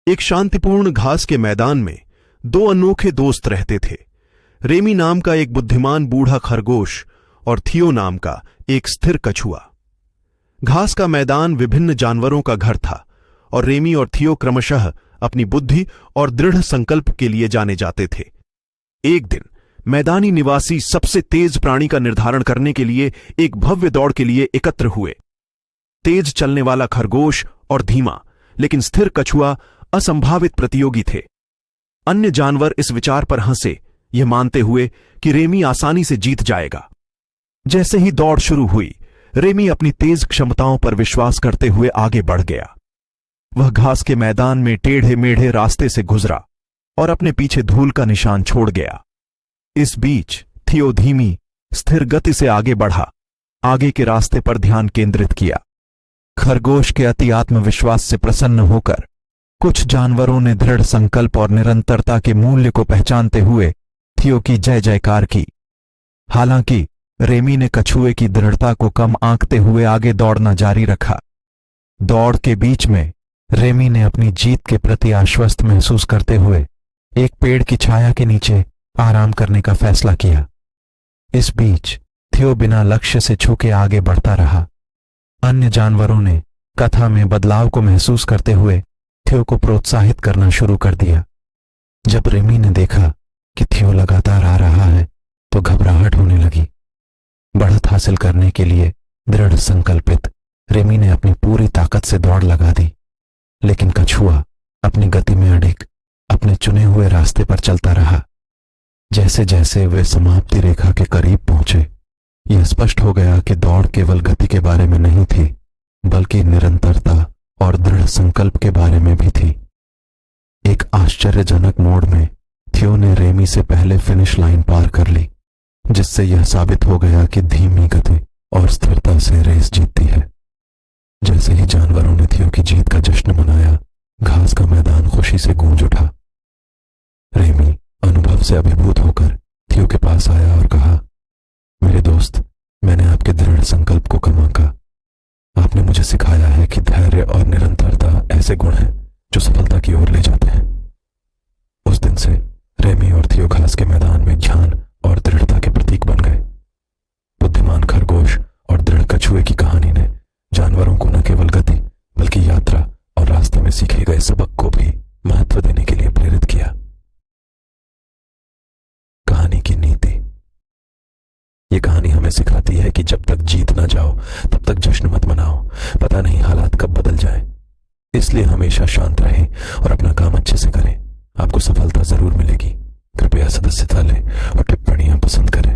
एक शांतिपूर्ण घास के मैदान में दो अनोखे दोस्त रहते थे। रेमी नाम का एक बुद्धिमान बूढ़ा खरगोश और थियो नाम का एक स्थिर कछुआ। घास का मैदान विभिन्न जानवरों का घर था और रेमी और थियो क्रमशः अपनी बुद्धि और दृढ़ संकल्प के लिए जाने जाते थे। एक दिन मैदानी निवासी सबसे तेज प्राणी का निर्धारण करने के लिए एक भव्य दौड़ के लिए एकत्र हुए। तेज चलने वाला खरगोश और धीमा लेकिन स्थिर कछुआ असंभावित प्रतियोगी थे। अन्य जानवर इस विचार पर हंसे, यह मानते हुए कि रेमी आसानी से जीत जाएगा। जैसे ही दौड़ शुरू हुई, रेमी अपनी तेज क्षमताओं पर विश्वास करते हुए आगे बढ़ गया। वह घास के मैदान में टेढ़े मेढ़े रास्ते से गुजरा और अपने पीछे धूल का निशान छोड़ गया। इस बीच थियो धीमी स्थिर गति से आगे बढ़ा, आगे के रास्ते पर ध्यान केंद्रित किया। खरगोश के अति आत्मविश्वास से प्रसन्न होकर कुछ जानवरों ने दृढ़ संकल्प और निरंतरता के मूल्य को पहचानते हुए थियो की जय जयकार की। हालांकि रेमी ने कछुए की दृढ़ता को कम आंकते हुए आगे दौड़ना जारी रखा। दौड़ के बीच में रेमी ने अपनी जीत के प्रति आश्वस्त महसूस करते हुए एक पेड़ की छाया के नीचे आराम करने का फैसला किया। इस बीच थियो बिना लक्ष्य से छूके आगे बढ़ता रहा। अन्य जानवरों ने कथा में बदलाव को महसूस करते हुए थियो को प्रोत्साहित करना शुरू कर दिया। जब रेमी ने देखा कि थियो लगातार आ रहा है तो घबराहट होने लगी। बढ़त हासिल करने के लिए दृढ़ संकल्पित रेमी ने अपनी पूरी ताकत से दौड़ लगा दी, लेकिन कछुआ अपनी गति में अडिग अपने चुने हुए रास्ते पर चलता रहा। जैसे जैसे वे समाप्ति रेखा के करीब पहुंचे, यह स्पष्ट हो गया कि दौड़ केवल गति के बारे में नहीं थी, बल्कि निरंतरता और दृढ़ संकल्प के बारे में भी थी। एक आश्चर्यजनक मोड़ में थियो ने रेमी से पहले फिनिश लाइन पार कर ली, जिससे यह साबित हो गया कि धीमी गति और स्थिरता से रेस जीतती है। जैसे ही जानवरों ने थियो की जीत का जश्न मनाया, घास का मैदान खुशी से गूंज उठा। रेमी अनुभव से अभिभूत होकर थियो के पास आया और कहा, मेरे दोस्त, मैंने आपके दृढ़ संकल्प को कम आंका। आपने मुझे सिखाया है कि धैर्य और निरंतरता ऐसे गुण हैं जो सफलता की ओर ले जाते हैं। उस दिन से रेमी और थियो घास के मैदान में ज्ञान और दृढ़ता के प्रतीक बन गए। बुद्धिमान खरगोश और दृढ़ कछुए की कहानी ने जानवरों को न केवल गति बल्कि यात्रा और रास्ते में सीखे गए सबक को भी महत्व देने के लिए प्रेरित किया। कहानी की नीति। ये कहानी हमें सिखाती है कि जब तक जीत ना जाओ तब तक जश्न मत मनाओ। पता नहीं हालात कब बदल जाए, इसलिए हमेशा शांत रहें और अपना काम अच्छे से करें। आपको सफलता जरूर मिलेगी। कृपया सदस्यता लें और टिप्पणियां पसंद करें।